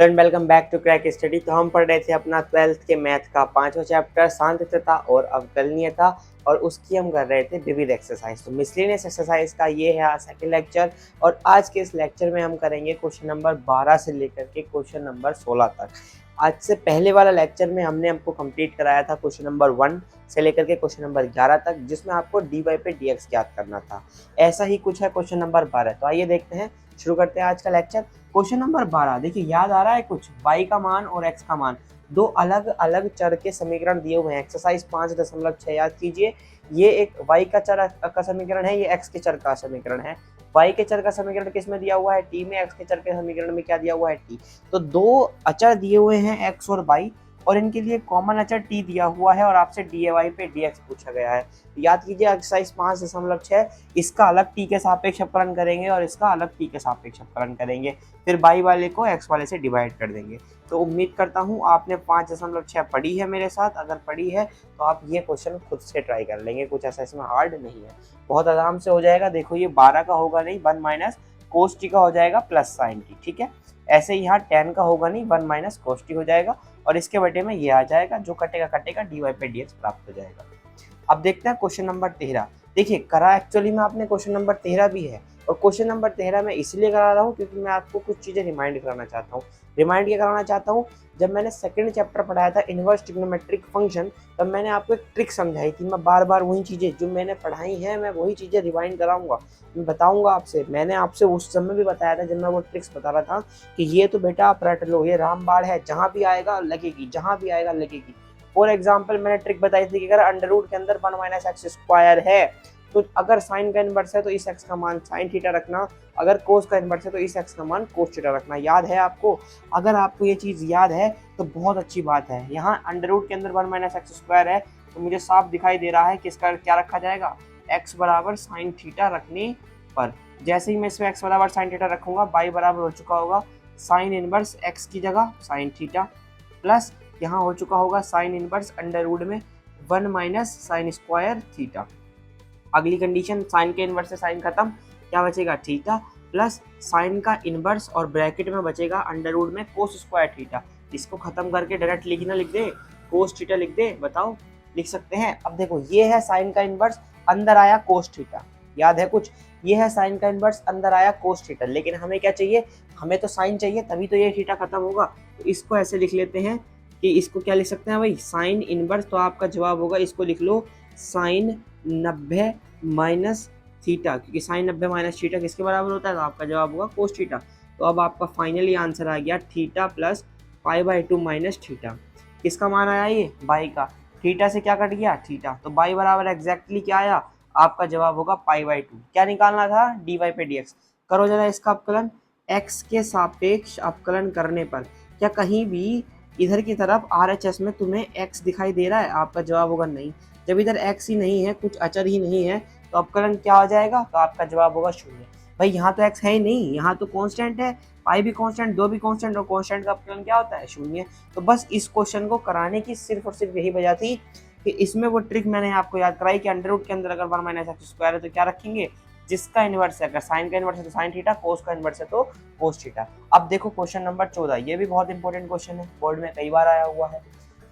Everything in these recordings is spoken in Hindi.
And welcome back to Crack Study. तो हम पढ़ रहे थे अपना 12th के मैथ का 5वां चैप्टर सांख्यिकता और अवकलनीयता, और उसकी हम कर रहे थे विविध एक्सरसाइज। तो मिसलेनियस एक्सरसाइज का ये है आज सेकंड लेक्चर, और आज के इस लेक्चर में हम करेंगे क्वेश्चन नंबर 12 से लेकर के क्वेश्चन नंबर 16 तक। आज से पहले वाला लेक्चर में हमने आपको कंप्लीट कराया था क्वेश्चन नंबर 1 से लेकर के क्वेश्चन नंबर 11 तक, जिसमें आपको dy पे dx ज्ञात करना था। ऐसा ही कुछ है क्वेश्चन नंबर 12। तो आइए देखते हैं, शुरू करते हैं आज का लेक्चर। क्वेश्चन नंबर 12 देखिए, याद आ रहा है कुछ? y का मान और x का मान, दो अलग अलग चर के समीकरण दिए हुए हैं। एक्सरसाइज 5.6 याद कीजिए, ये एक y का चर का समीकरण है, ये x के चर का समीकरण है। y के चर का समीकरण किस में दिया हुआ है? t में। x के चर के समीकरण में क्या दिया हुआ है? t। तो दो अचर दिए हुए हैं x और y, और इनके लिए कॉमन अचर t दिया हुआ है, और आपसे dy पे dx पूछा गया है। याद कीजिए एक्सरसाइज 5.6, इसका अलग t के सापेक्ष अपकरण करेंगे और इसका अलग t के सापेक्ष अपकरण करेंगे, फिर y वाले को x वाले से डिवाइड कर देंगे। तो उम्मीद करता हूँ आपने 5.6 पढ़ी है मेरे साथ। अगर पढ़ी है तो आप ये क्वेश्चन खुद से ट्राई कर लेंगे, कुछ ऐसा इसमें हार्ड नहीं है, बहुत आराम से हो जाएगा। देखो ये 12 का होगा नहीं, 1 माइनस कोस टी का हो जाएगा प्लस साइन टी, ठीक है। ऐसे ही यहाँ 10 का होगा नहीं, 1 माइनस कोस टी हो जाएगा, और इसके बटे में ये आ जाएगा, जो कटेगा कटेगा, dy पे dx प्राप्त हो जाएगा। अब देखते हैं क्वेश्चन नंबर 13। देखिए करा एक्चुअली में आपने क्वेश्चन नंबर 13 भी है, और क्वेश्चन नंबर 13 मैं इसलिए करा रहा हूँ क्योंकि मैं आपको कुछ चीजें रिमाइंड कराना चाहता हूँ। रिमाइंड क्या कराना चाहता हूँ? जब मैंने सेकंड चैप्टर पढ़ाया था इनवर्स ट्रिग्नोमेट्रिक फंक्शन, तब मैंने आपको एक ट्रिक समझाई थी। मैं बार बार वही चीजें जो मैंने पढ़ाई हैं, मैं वही चीजें रिवाइंड कराऊंगा, मैं बताऊंगा आपसे। मैंने आपसे उस समय भी बताया था जब मैं वो ट्रिक्स बता रहा था कि ये तो बेटा आप रट लो, ये रामबाण है, जहां भी आएगा लगेगी, जहां भी आएगा लगेगी। फॉर एग्जाम्पल मैंने ट्रिक बताई थी कि अगर अंडर रूट के अंदर 1 माइनस एक्स स्क्वायर है, तो अगर साइन का इनवर्स है तो इस एक्स का मान साइन थीटा रखना, अगर कोस का इनवर्स है तो इस एक्स का मान कोस थीटा रखना। याद है आपको? अगर आपको ये चीज याद है तो बहुत अच्छी बात है। यहाँ अंडर रूट के अंदर 1 माइनस एक्स स्क्वायर है, तो मुझे साफ दिखाई दे रहा है कि इसका क्या रखा जाएगा, x बराबर साइन थीटा रखने पर। जैसे ही मैं इसमें x बराबर साइन थीटा रखूंगा, y बराबर हो चुका होगा साइन इनवर्स x की जगह साइन थीटा, प्लस यहाँ हो चुका होगा साइन इनवर्स अंडर रूट में 1 माइनस साइन स्क्वायर थीटा। अगली कंडीशन, साइन के इनवर्स से साइन खत्म, क्या बचेगा? थीटा, प्लस साइन का इनवर्स और ब्रैकेट में बचेगा अंडर रूट में कोस स्क्वायर थीटा। इसको खत्म करके डायरेक्ट लिखना, लिख दे कोस थीटा, लिख दे, बताओ लिख सकते हैं? अब देखो ये है साइन का इनवर्स, अंदर आया कोस थीटा, याद है कुछ? ये है साइन का इनवर्स, अंदर आया कोस थीटा, लेकिन हमें क्या चाहिए? हमें तो साइन चाहिए, तभी तो ये थीटा खत्म होगा। तो इसको ऐसे लिख लेते हैं कि इसको क्या लिख सकते हैं भाई? Sine inverse. तो आपका जवाब होगा, इसको लिख लो साइन 90 माइनस थीटा, क्योंकि साइन 90 माइनस थीटा किसके बराबर होता है? तो आपका जवाब होगा कोस थीटा। तो अब आपका फाइनली आंसर आ गया थीटा प्लस पाई/2 माइनस थीटा। किसका मान आया? ये बाई का। थीटा से क्या कट गया? थीटा। तो बाई बराबर एग्जैक्टली क्या आया? आपका जवाब होगा पाई/2। क्या निकालना था? dy पे dx। करो जरा इसका अवकलन। x के सापेक्ष अवकलन करने पर क्या कहीं भी इधर की तरफ RHS में तुम्हें x दिखाई दे रहा है? आपका जवाब होगा नहीं। जब इधर x ही नहीं है, कुछ अचर ही नहीं है, तो अवकलन क्या हो जाएगा? तो आपका जवाब होगा 0। भाई यहाँ तो x है ही नहीं, यहाँ तो कांस्टेंट है, पाई भी कांस्टेंट, दो भी कांस्टेंट, और कांस्टेंट का अवकलन क्या होता है? 0। तो बस इस क्वेश्चन को कराने की सिर्फ और सिर्फ यही वजह थी कि इसमें वो ट्रिक मैंने आपको याद कराई कि अंडर रूट के अंदर अगर 1 माइनस एक्स स्क्वायर है तो क्या रखेंगे? जिसका इनवर्स है, अगर साइन का इनवर्स है तो साइन थीटा, कोस का इनवर्स है तो कोस थीटा। अब देखो क्वेश्चन नंबर 14, ये भी बहुत इंपॉर्टेंट क्वेश्चन है, बोर्ड में कई बार आया हुआ है।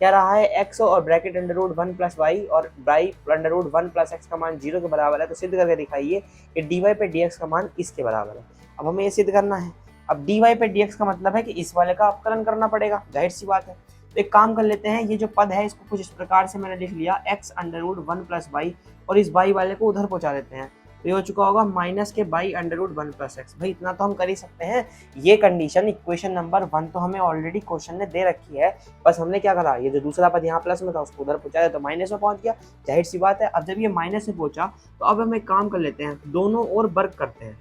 क्या रहा है? x और bracket under root 1 plus Y और y under root 1 plus X का मान 0 के बराबर है, तो सिद्ध करके दिखाइए कि dy पे dx का मान इसके बराबर है। अब हमें ये सिद्ध करना है। अब dy पे dx का मतलब है कि इस वाले का अवकलन करना पड़ेगा, जाहिर सी बात है। तो एक काम कर लेते हैं, ये जो पद है इसको कुछ इस प्रकार से मैंने लिख लिया, x under root 1 plus Y, और इस y वाले को उधर पहुंचा देते हैं, तो ये हो चुका होगा माइनस के by under root 1 plus X. भाई इतना तो हम कर ही सकते हैं। ये कंडीशन इक्वेशन नंबर 1 तो हमें ऑलरेडी क्वेश्चन ने दे रखी है, बस हमने क्या करा, ये जो दूसरा पद यहाँ प्लस में था उसको उधर पहुंचा दिया, तो माइनस में पहुंच गया, जाहिर सी बात है। अब जब ये माइनस में पहुंचा तो अब हम एक काम कर लेते हैं, दोनों ओर वर्ग करते हैं।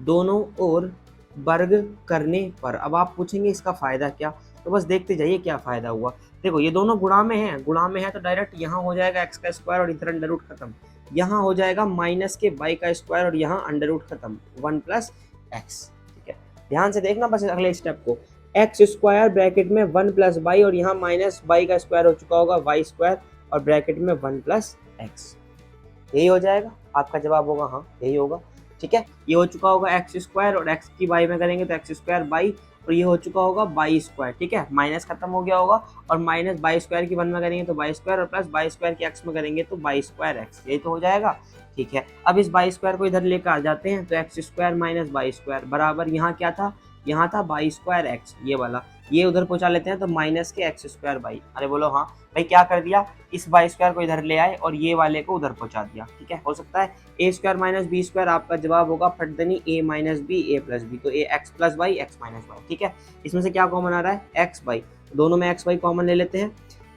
दोनों ओर वर्ग करने पर अब आप पूछेंगे इसका फायदा क्या, तो बस देखते जाइए क्या फायदा हुआ। देखो ये दोनों गुणा में है, गुणा में है तो डायरेक्ट यहाँ हो जाएगा एक्स का स्क्वायर और इधर अंडर रूट खत्म, यहाँ हो जाएगा माइनस के बाई का स्क्वायर और यहाँ अंडर रूट खत्म, 1 प्लस एक्स। ठीक है, ध्यान से देखना बस अगले स्टेप को। एक्स स्क्वायर ब्रैकेट में 1 प्लस बाई, और यहाँ माइनस बाई का स्क्वायर हो चुका होगा वाई स्क्वायर, और ब्रैकेट में 1 प्लस एक्स। यही हो जाएगा, आपका जवाब होगा हाँ यही होगा। ठीक है, ये हो चुका होगा एक्स स्क्वायर, और एक्स की बाई में करेंगे तो एक्स स्क्वायर बाई, और ये हो चुका होगा बाई स्क्वायर, ठीक है, माइनस खत्म हो गया होगा और माइनस बाई स्क्वायर की 1 में करेंगे तो बाई स्क्वायर और प्लस बाई स्क्वायर की एक्स में करेंगे तो बाई स्क्वायर एक्स, यही तो हो जाएगा। ठीक है, अब इस बाई स्क्वायर को इधर लेकर आ जाते हैं तो x square minus by square बराबर यहाँ क्या था, यहाँ था बाई स्क्वायर एक्स, ये वाला, ये उधर पहुंचा लेते हैं तो माइनस के एक्स स्क्वायर बाई, अरे बोलो हाँ भाई, क्या कर दिया, इस बाई स्क्वायर को इधर ले आए और ये वाले को उधर पहुंचा दिया। ठीक है, हो सकता है a square minus b square, आपका जवाब होगा फटदनी a minus b a plus b, तो a x plus y x minus y. ठीक है, इसमें से क्या कॉमन आ रहा है, एक्स बाई, दोनों में एक्स बाई कॉमन ले लेते हैं,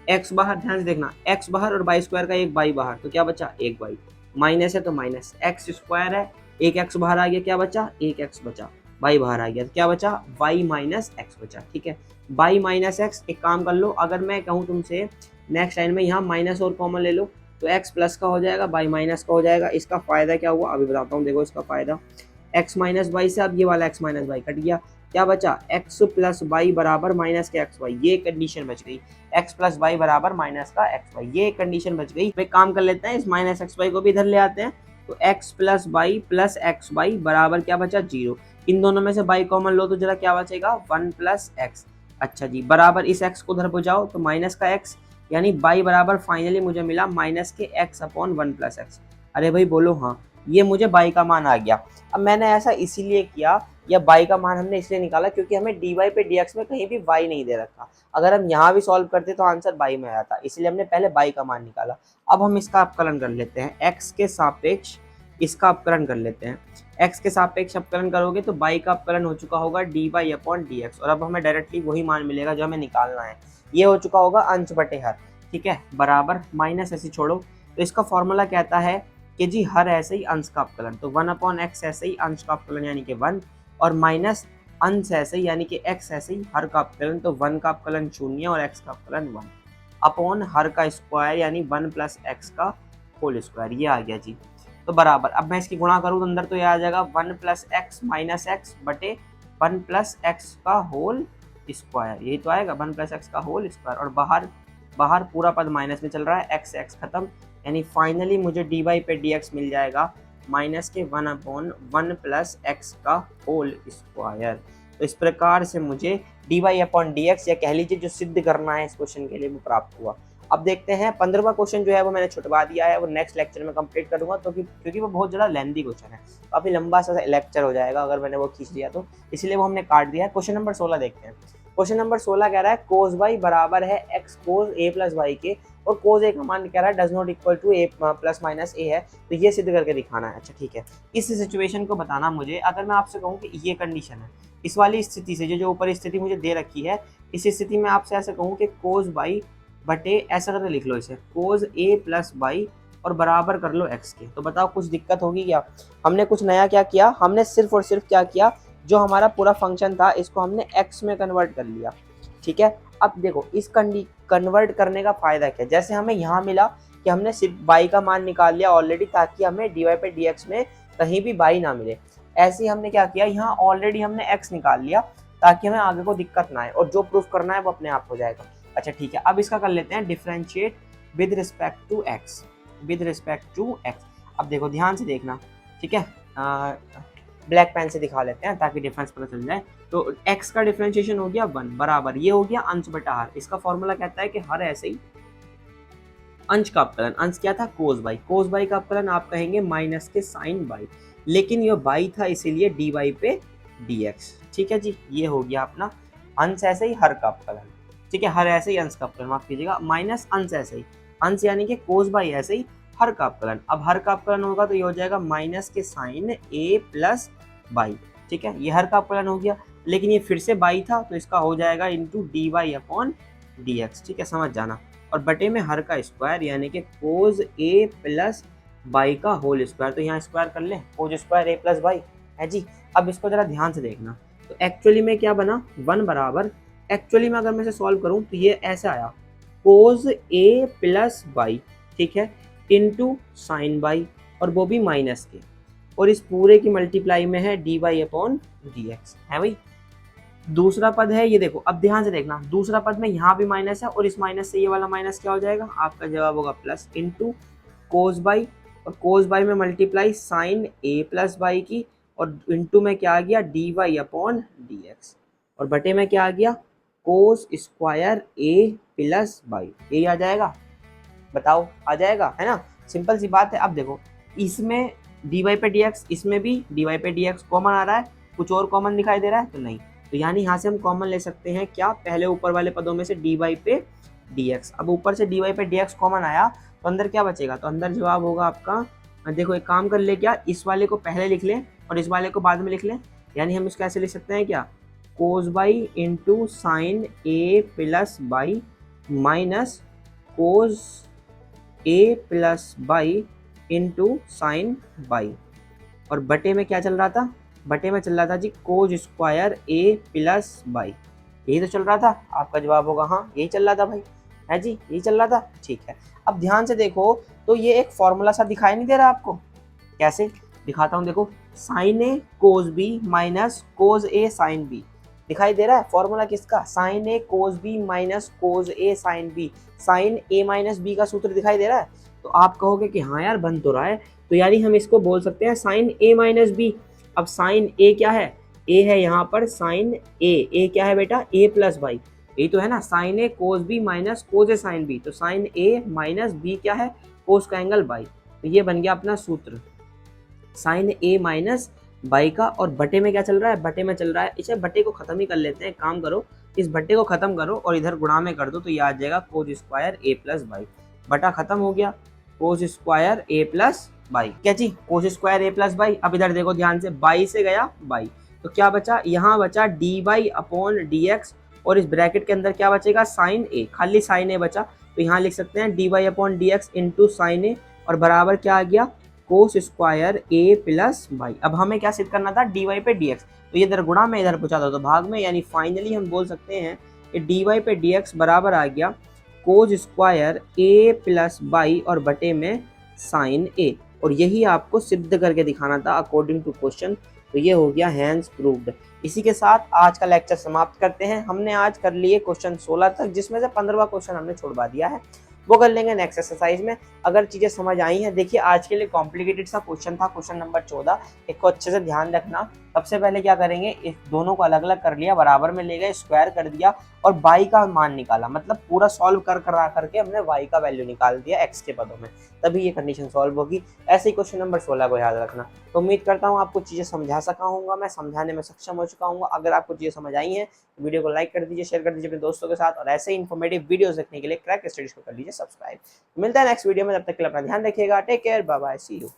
एक्स बाहर, ध्यान से देखना, एक्स बाहर और बाई स्क्वायर का एक बाई बाहर, तो क्या बचा, एक बाई, माइनस है तो माइनस, एक्स स्क्वायर है, एक एक्स बाहर आ गया, क्या बचा, एक एक्स बचा, बाई बाहर आ गया तो क्या बचा, वाई माइनस एक्स बचा। ठीक है, बाई माइनस एक्स, एक काम कर लो, अगर मैं कहूँ तुमसे नेक्स्ट लाइन में यहाँ माइनस और कॉमन ले लो तो एक्स प्लस का हो जाएगा, बाई माइनस का हो जाएगा। इसका फायदा क्या हुआ अभी बताता हूँ, देखो इसका फायदा, एक्स माइनस बाई से अब ये वाला एक्स माइनस बाई कट गया, क्या बचा, एक्स प्लस बाई बराबर माइनस के एक्स बाई, ये कंडीशन बच गई, एक्स प्लस बाई बराबर माइनस का एक्स बाई, ये कंडीशन बच गई। एक काम कर लेते हैं, इस माइनस एक्स बाई को भी इधर ले आते हैं, तो x plus by plus x by बराबर क्या बचा, 0, इन दोनों में से बाई कॉमन लो तो जरा क्या बचेगा, 1 प्लस एक्स। अच्छा जी, बराबर इस एक्स को उधर पहुंचाओ तो माइनस का एक्स, यानी बाई बराबर फाइनली मुझे मिला माइनस के एक्स अपॉन 1 प्लस एक्स। अरे भाई बोलो हाँ, ये मुझे बाई का मान आ गया। अब मैंने ऐसा इसीलिए किया, या बाई का मान हमने इसलिए निकाला क्योंकि हमें डी वाई पे डी एक्स में कहीं भी वाई नहीं दे रखा, अगर हम यहाँ भी सॉल्व करते तो आंसर बाई में आया था, इसलिए हमने पहले बाई का मान निकाला। अब हम इसका अपकलन कर लेते हैं, एक्स के सापेक्ष इसका अपकलन कर लेते हैं, एक्स के सापेक्ष अपकलन करोगे तो बाई का अपकलन हो चुका होगा D Y upon D X, और अब हमें डायरेक्टली वही मान मिलेगा जो हमें निकालना है, ये हो चुका होगा अंश बटे हर। ठीक है, बराबर माइनस ऐसे छोड़ो, तो इसका फॉर्मूला कहता है कि जी हर ऐसे ही अंश का अपकलन, तो 1 अपॉन एक्स ऐसे ही अंश का अपकलन यानी कि 1, और माइनस अंश ऐसे ही यानी कि एक्स ऐसे ही हर का अपकलन, तो 1 का अपकलन 0 और एक्स का अपकलन 1 अपॉन हर का स्क्वायर यानी 1 प्लस एक्स का होल स्क्वायर, ये आ गया जी। तो बराबर, अब मैं इसकी गुणा करूँ तो अंदर तो ये आ जाएगा 1 प्लस एक्स माइनस एक्स बटे 1 प्लस एक्स का होल स्क्वायर, यही तो आएगा 1 प्लस एक्स का होल स्क्वायर, और बाहर बाहर पूरा पद माइनस में चल रहा है, एक्स एक्स खत्म, यानी फाइनली मुझे डी वाई पे डी एक्स मिल जाएगा माइनस के 1 अपॉन 1 प्लस एक्स का होल स्क्वायर। तो इस प्रकार से मुझे D Y upon D X, या कह लीजिए जो सिद्ध करना है इस क्वेश्चन के लिए, वो प्राप्त हुआ। अब देखते हैं 15वां क्वेश्चन जो है वो मैंने छुटवा दिया है, वो नेक्स्ट लेक्चर में कंप्लीट करूंगा, तो क्योंकि वो बहुत ज़्यादा लेंथी क्वेश्चन है, काफ़ी लंबा सा लेक्चर हो जाएगा अगर मैंने वो खींच लिया तो, इसलिए वो हमने काट दिया है। क्वेश्चन नंबर 16 देखते हैं। क्वेश्चन नंबर 16 कह रहा है कोस वाई बराबर है x cos a plus y के, और कोस ए का मान कह रहा है does not equal to a plus minus a है, तो ये सिद्ध करके दिखाना है। अच्छा ठीक है, इस सिचुएशन को बताना मुझे, अगर मैं आपसे कहूँ कि ये कंडीशन है, इस वाली स्थिति से जो ऊपर स्थिति मुझे दे रखी है, इस स्थिति में आपसे ऐसे कहूँ कि कोस बाई बटे, ऐसा करके लिख लो इसे, कोस ए प्लस बाई और बराबर कर लो एक्स के, तो बताओ कुछ दिक्कत होगी क्या। हमने कुछ नया क्या किया, हमने सिर्फ और सिर्फ क्या किया, जो हमारा पूरा फंक्शन था इसको हमने एक्स में कन्वर्ट कर लिया। ठीक है, अब देखो इस कन्वर्ट करने का फायदा क्या, जैसे हमें यहाँ मिला कि हमने सिर्फ बाई का मान निकाल लिया ऑलरेडी, ताकि हमें डी वाई पे डी एक्स में कहीं भी बाई ना मिले, ऐसे ही हमने क्या किया, यहाँ ऑलरेडी हमने एक्स निकाल लिया ताकि हमें आगे को दिक्कत ना आए, और जो प्रूफ करना है वो अपने आप हो जाएगा। अच्छा ठीक है, अब इसका कर लेते हैं differentiate with respect to X, with respect to X. अब देखो ध्यान से देखना, ठीक है, ब्लैक पेन से दिखा लेते हैं ताकि डिफरेंस पता चल जाए। तो x का डिफरेंशिएशन हो गया 1 बराबर, ये हो गया अंश बटा हर, इसका फॉर्मूला कहता है कि हर ऐसे ही अंश का अपकलन, अंश क्या था कोस बाई, कोस बाई का अपकलन आप कहेंगे माइनस के साइन बाई, लेकिन ये बाई था इसीलिए डी वाई पे डी एक्स। ठीक है जी, ये हो गया अपना अंश ऐसे ही हर का अपकलन। ठीक है, हर ऐसे ही अंश का अपकलन, माफ कीजिएगा, माइनस अंश ऐसे ही, अंश यानी कि कोस बाई ऐसे ही हर का अपकलन। अब हर का अपकलन होगा तो ये हो जाएगा माइनस के साइन ए प्लस बाई। ठीक है, ये हर का अपकलन हो गया, लेकिन ये फिर से बाई था तो इसका हो जाएगा into D Y upon D X. ठीक है, समझ जाना, और बटे में हर का स्क्वायर यानी कि कोस ए प्लस बाई का होल स्क्वायर, तो यहाँ स्क्वायर कर ले, कोस स्क्वायर ए प्लस बाई है जी। अब इसको जरा ध्यान से देखना, तो एक्चुअली में क्या बना 1 बराबर, एक्चुअली में अगर मैं इसे सॉल्व करूँ तो ये ऐसा आया कोस ए प्लस बाई, ठीक है, इंटू साइन बाई, और वो भी माइनस के, और इस पूरे की मल्टीप्लाई में है D Y upon D X, है भाई। दूसरा पद है ये देखो, अब ध्यान से देखना, दूसरा पद में यहाँ भी माइनस है, और इस माइनस से ये वाला माइनस क्या हो जाएगा, आपका जवाब होगा प्लस, इंटू कोस बाई, और कोस बाई में मल्टीप्लाई साइन ए प्लस बाई की, और इंटू में क्या आ गया D Y upon D X. और बटे में क्या आ गया, cos square A plus by, यही आ जाएगा, बताओ आ जाएगा, है ना, सिंपल सी बात है। अब देखो इसमें dy पे dx, इसमें भी dy पे dx कॉमन आ रहा है, कुछ और कॉमन दिखाई दे रहा है तो नहीं, तो यानी यहाँ से हम कॉमन ले सकते हैं क्या, पहले ऊपर वाले पदों में से dy पे dx। अब ऊपर से dy पे dx कॉमन आया तो अंदर क्या बचेगा, तो अंदर जवाब होगा आपका, देखो एक काम कर ले, क्या इस वाले को पहले लिख लें और इस वाले को बाद में लिख लें, यानी हम इसको ऐसे लिख सकते हैं क्या, cos y into sine A plus y minus cos a plus y into sine y, और बटे में क्या चल रहा था, बटे में चल रहा था जी cos square A plus by, यही तो चल रहा था, आपका जवाब होगा हाँ यही चल रहा था भाई, है जी यही चल रहा था, ठीक है। अब ध्यान से देखो तो ये एक फॉर्मूला सा दिखाई नहीं दे रहा आपको, कैसे दिखाता हूँ, देखो साइन ए कोज बी माइनस कोज ए साइन बी, दिखाई दे रहा है फॉर्मूला किसका, साइन ए कोज बी माइनस कोज ए साइन बी, साइन ए माइनस बी का सूत्र दिखाई दे रहा है, तो आप कहोगे कि हाँ यार बन तो रहा है, तो यानी हम इसको बोल सकते हैं साइन ए माइनस बी। अब साइन ए क्या है, ए है यहाँ पर साइन ए क्या है बेटा, ए प्लस बाई, यही तो है ना, साइन ए कोस बी माइनस कोस ए साइन बी, तो साइन ए माइनस बी क्या है, कोस का एंगल बाई, तो ये बन गया अपना सूत्र साइन ए माइनस बाई का। और बटे में क्या चल रहा है, बटे में चल रहा है, इसे बटे को खत्म ही कर लेते हैं, काम करो इस बटे को खत्म करो और इधर गुणा में कर दो, तो ये आ जाएगा कोस स्क्वायर ए प्लस बाई, बटा खत्म हो गया, कोस स्क्वायर ए प्लस बाई, क्या जी कोस स्क्वायर ए प्लस बाई। अब इधर देखो ध्यान से, बाई से गया बाई, तो क्या बचा, यहाँ बचा D y upon D X, और इस ब्रैकेट के अंदर क्या बचेगा, साइन ए, खाली साइन ए बचा, तो यहाँ लिख सकते हैं d y upon D x into sine a, और बराबर क्या आ गया, कोस स्क्वायर ए प्लस बाई। अब हमें क्या सिद्ध करना था, डी वाई पे डी एक्स, तो ये इधर गुणा में इधर पूछा था तो भाग में, यानी फाइनली हम बोल सकते हैं कि डी वाई पे डी एक्स बराबर आ गया cos square A plus by और बटे में साइन ए, और यही आपको सिद्ध करके दिखाना था अकॉर्डिंग टू क्वेश्चन, तो ये हो गया हैंस प्रूव्ड। इसी के साथ आज का लेक्चर समाप्त करते हैं। हमने आज कर लिए क्वेश्चन 16 तक, जिसमें से 15वां क्वेश्चन हमने छोड़वा दिया है, वो कर लेंगे नेक्स्ट एक्सरसाइज में। अगर चीज़ें समझ आई हैं, देखिए आज के लिए कॉम्प्लिकेटेड सा क्वेश्चन था, क्वेश्चन नंबर 14, इसको अच्छे से ध्यान रखना। सबसे पहले क्या करेंगे, इस दोनों को अलग अलग कर लिया, बराबर में ले गए, स्क्वायर कर दिया और बाई का मान निकाला, मतलब पूरा सॉल्व करा करके हमने वाई का वैल्यू निकाल दिया एक्स के पदों में, तभी ये कंडीशन सॉल्व होगी। ऐसे ही क्वेश्चन नंबर 16 को याद रखना। तो उम्मीद करता हूँ आपको चीज़ें समझा सका हूँगा, मैं समझाने में सक्षम हो चुका हूँ। अगर आपको चीज़ें समझ आई हैं तो वीडियो को लाइक कर दीजिए, शेयर कर दीजिए अपने दोस्तों के साथ, और ऐसे ही इन्फॉर्मेटिव वीडियोस देखने के लिए क्रैक स्टडीज को कर लीजिए सब्सक्राइब। मिलता है नेक्स्ट वीडियो में, तब तक के लिए अपना ध्यान रखिएगा, take care, bye bye, see you.